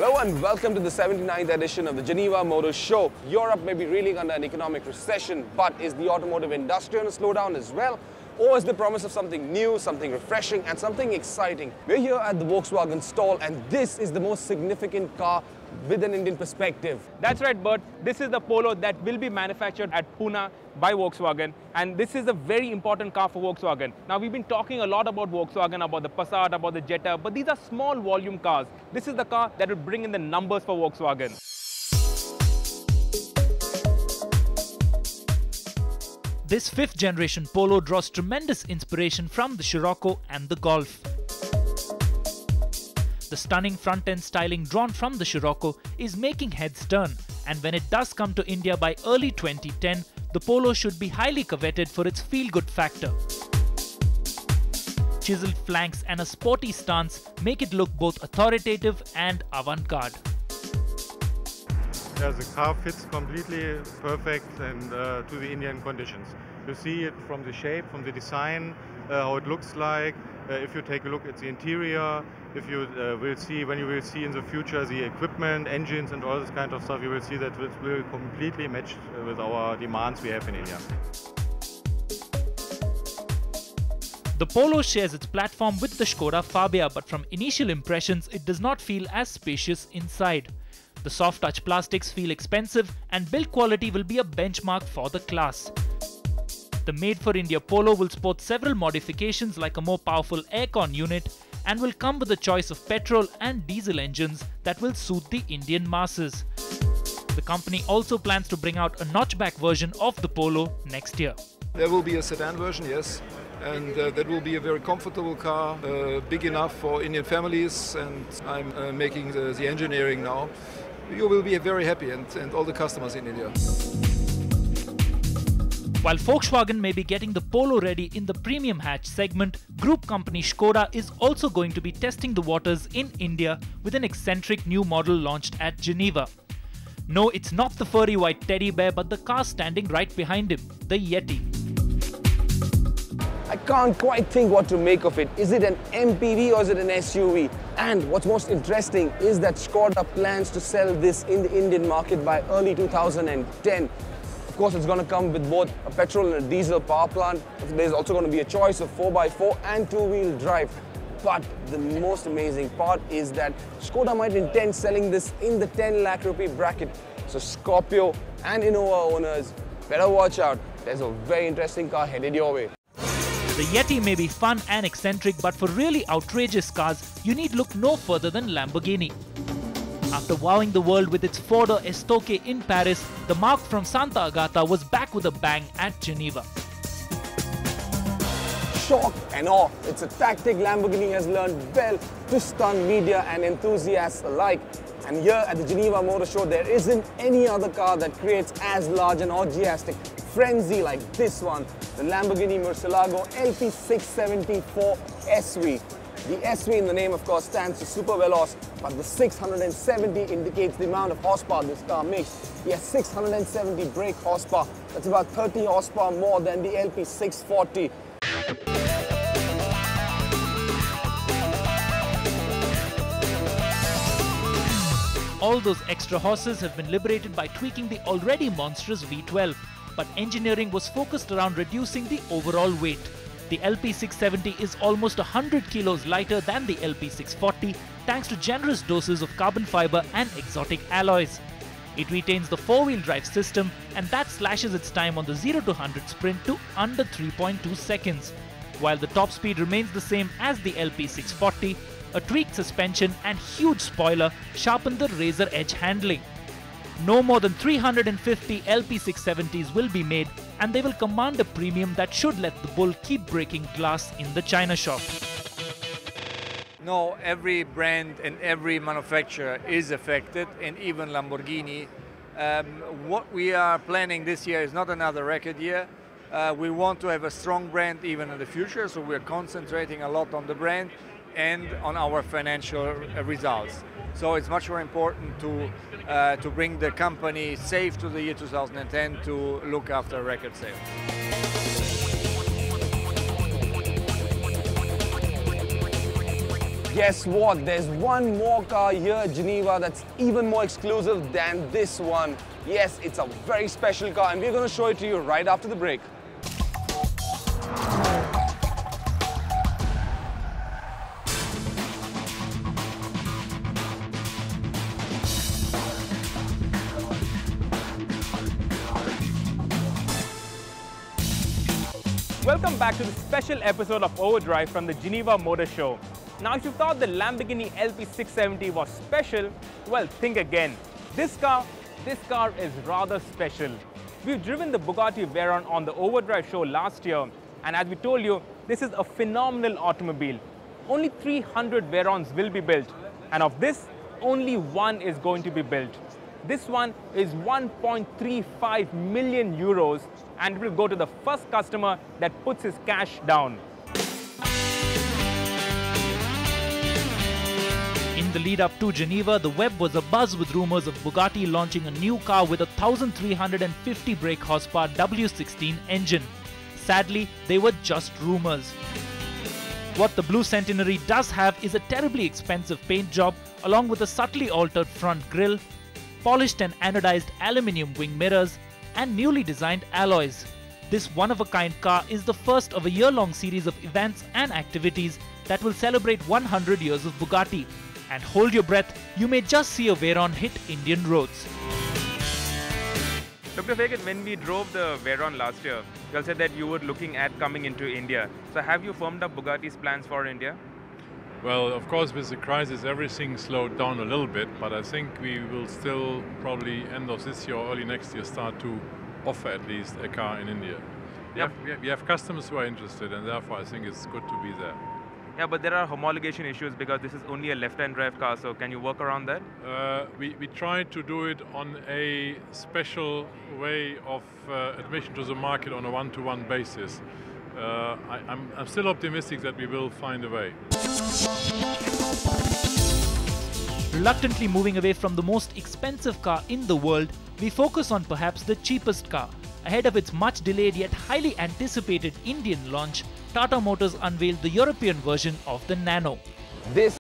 Hello and welcome to the 79th edition of the Geneva Motor Show. Europe may be reeling under an economic recession, but is the automotive industry on a slowdown as well? Or is the promise of something new, something refreshing and something exciting? We're here at the Volkswagen stall and this is the most significant car with an Indian perspective. That's right, Bert. This is the Polo that will be manufactured at Pune by Volkswagen, and this is a very important car for Volkswagen. Now, we've been talking a lot about Volkswagen, about the Passat, about the Jetta, but these are small volume cars. This is the car that will bring in the numbers for Volkswagen. This fifth generation Polo draws tremendous inspiration from the Scirocco and the Golf. The stunning front-end styling drawn from the Scirocco is making heads turn, and when it does come to India by early 2010, the Polo should be highly coveted for its feel-good factor. Chiseled flanks and a sporty stance make it look both authoritative and avant-garde. Yeah, the car fits completely perfect and to the Indian conditions. You see it from the shape, from the design, how it looks like. If you take a look at the interior, if you when you will see in the future the equipment, engines and all this kind of stuff, you will see that it will completely match with our demands we have in India. The Polo shares its platform with the Skoda Fabia, but from initial impressions it does not feel as spacious inside. The soft touch plastics feel expensive and build quality will be a benchmark for the class. The made-for-India Polo will sport several modifications like a more powerful aircon unit and will come with a choice of petrol and diesel engines that will suit the Indian masses. The company also plans to bring out a notchback version of the Polo next year. There will be a sedan version, yes, and that will be a very comfortable car, big enough for Indian families, and I'm making the engineering now. You will be very happy and all the customers in India. While Volkswagen may be getting the Polo ready in the premium hatch segment, group company Skoda is also going to be testing the waters in India with an eccentric new model launched at Geneva. No, it's not the furry white teddy bear, but the car standing right behind him, the Yeti. I can't quite think what to make of it. Is it an MPV or is it an SUV? And what's most interesting is that Skoda plans to sell this in the Indian market by early 2010. Of course, it's going to come with both a petrol and a diesel power plant. There's also going to be a choice of 4x4 and two-wheel drive. But the most amazing part is that Skoda might intend selling this in the 10 lakh rupee bracket. So Scorpio and Innova owners, better watch out. There's a very interesting car headed your way. The Yeti may be fun and eccentric, but for really outrageous cars, you need look no further than Lamborghini. After wowing the world with its Ford Estoque in Paris, the Mark from Santa Agata was back with a bang at Geneva. Shock and awe. It's a tactic Lamborghini has learned well to stun media and enthusiasts alike. And here at the Geneva Motor Show, there isn't any other car that creates as large an orgiastic frenzy like this one, the Lamborghini Murcilago Lp 674 SV. The SV in the name, of course, stands for super veloce, but the 670 indicates the amount of horsepower this car makes. It has 670 brake horsepower. That's about 30 horsepower more than the Lp 640. All those extra horses have been liberated by tweaking the already monstrous V12, but engineering was focused around reducing the overall weight. The Lp 670 is almost 100 kilos lighter than the Lp 640 thanks to generous doses of carbon fiber and exotic alloys. It retains the four-wheel drive system and that slashes its time on the 0 to 100 sprint to under 3.2 seconds. While the top speed remains the same as the Lp 640, a tweaked suspension and huge spoiler sharpen the razor edge handling. No more than 350 Lp 670s will be made and they will command a premium that should let the bull keep breaking glass in the China shop. No, every brand and every manufacturer is affected, and even Lamborghini. What we are planning this year is not another record year. We want to have a strong brand even in the future, so we're concentrating a lot on the brand and on our financial results. So it's much more important to bring the company safe to the year 2010 to look after record sales. guess what? There's one more car here at Geneva that's even more exclusive than this one. Yes, it's a very special car and we're going to show it to you right after the break. Welcome back to the special episode of Overdrive from the Geneva Motor Show. Now, if you thought the Lamborghini LP670 was special, well, think again. This car is rather special. We've driven the Bugatti Veyron on the Overdrive show last year, and as we told you, this is a phenomenal automobile. Only 300 Veyrons will be built, and of this, only one is going to be built. This one is 1.35 million euros and it will go to the first customer that puts his cash down. In the lead up to Geneva, the web was abuzz with rumors of Bugatti launching a new car with a 1,350 brake horsepower W16 engine. Sadly, they were just rumors. What the Bleu Centenaire does have is a terribly expensive paint job along with a subtly altered front grille, polished and anodized aluminium wing mirrors, and newly designed alloys. This one-of-a-kind car is the first of a year-long series of events and activities that will celebrate 100 years of Bugatti. And hold your breath, you may just see a Veyron hit Indian roads. Dr. Fagan, when we drove the Veyron last year, you all said that you were looking at coming into India. So have you firmed up Bugatti's plans for India? Well, of course, with the crisis, everything slowed down a little bit, but I think we will still probably end of this year or early next year start to offer at least a car in India. We have customers who are interested, and therefore I think it's good to be there. Yeah, but there are homologation issues because this is only a left-hand drive car, so can you work around that? We tried to do it on a special way of admission to the market on a one-to-one basis. I'm still optimistic that we will find a way. Reluctantly moving away from the most expensive car in the world, we focus on perhaps the cheapest car. Ahead of its much delayed yet highly anticipated Indian launch, Tata Motors unveiled the European version of the Nano. This